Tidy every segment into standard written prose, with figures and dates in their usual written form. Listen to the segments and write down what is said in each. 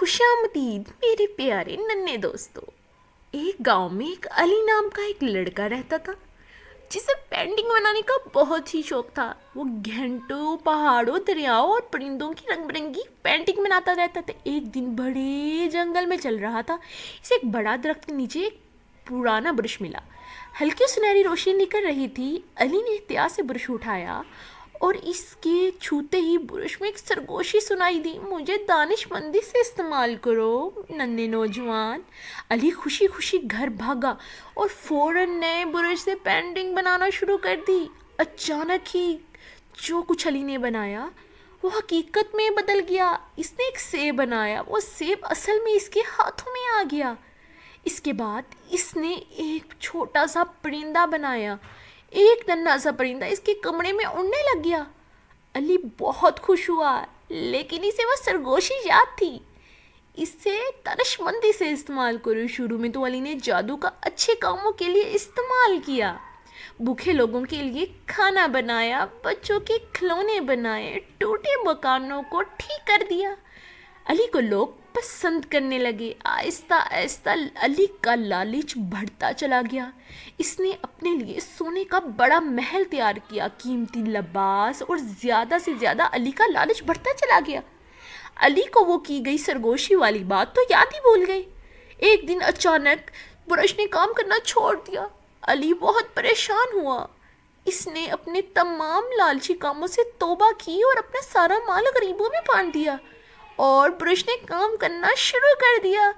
खुशामदीद मेरे प्यारे नन्हे दोस्तों। एक गांव में एक अली नाम का एक लड़का रहता था जिसे पेंटिंग बनाने का बहुत ही शौक था। वो घंटों पहाड़ों, दरियाओं और परिंदों की रंग बिरंगी पेंटिंग बनाता रहता था। एक दिन बड़े जंगल में चल रहा था। इसे एक बड़ा दरख्त के नीचे एक पुराना ब्रश मिला। हल्की सुनहरी रोशनी निकल रही थी। अली ने एहतियात से ब्रश उठाया और इसके छूते ही ब्रश में एक सरगोशी सुनाई दी। मुझे दानिशमंदी से इस्तेमाल करो नन्हे नौजवान। अली खुशी खुशी घर भागा और फौरन नए ब्रश से पेंटिंग बनाना शुरू कर दी। अचानक ही जो कुछ अली ने बनाया वो हकीकत में बदल गया। इसने एक सेब बनाया, वो सेब असल में इसके हाथों में आ गया। इसके बाद इसने एक छोटा सा परिंदा बनाया। एक नन्हा सा परिंदा इसके कमरे में उड़ने लग गया। अली बहुत खुश हुआ, लेकिन इसे वो सरगोशी याद थी। इसे तनशमंदी से इस्तेमाल करो। शुरू में तो अली ने जादू का अच्छे कामों के लिए इस्तेमाल किया। भूखे लोगों के लिए खाना बनाया, बच्चों के खिलौने बनाए, टूटे मकानों को ठीक कर दिया। अली को लोग पसंद करने लगे। आहिस्ता आहिस्ता अली का लालच बढ़ता चला गया। इसने अपने लिए सोने का बड़ा महल तैयार किया, कीमती लिबास और ज़्यादा से ज़्यादा अली का लालच बढ़ता चला गया। अली को वो की गई सरगोशी वाली बात तो याद ही भूल गई। एक दिन अचानक ब्रश ने काम करना छोड़ दिया। अली बहुत परेशान हुआ। इसने अपने तमाम लालची कामों से तौबा की और अपना सारा माल गरीबों में बांट दिया और ब्रश ने काम करना शुरू कर दिया।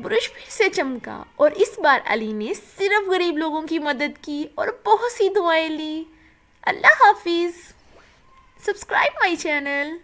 ब्रश फिर से चमका और इस बार अली ने सिर्फ गरीब लोगों की मदद की और बहुत सी दुआएं ली। अल्लाह हाफिज़। Subscribe my channel.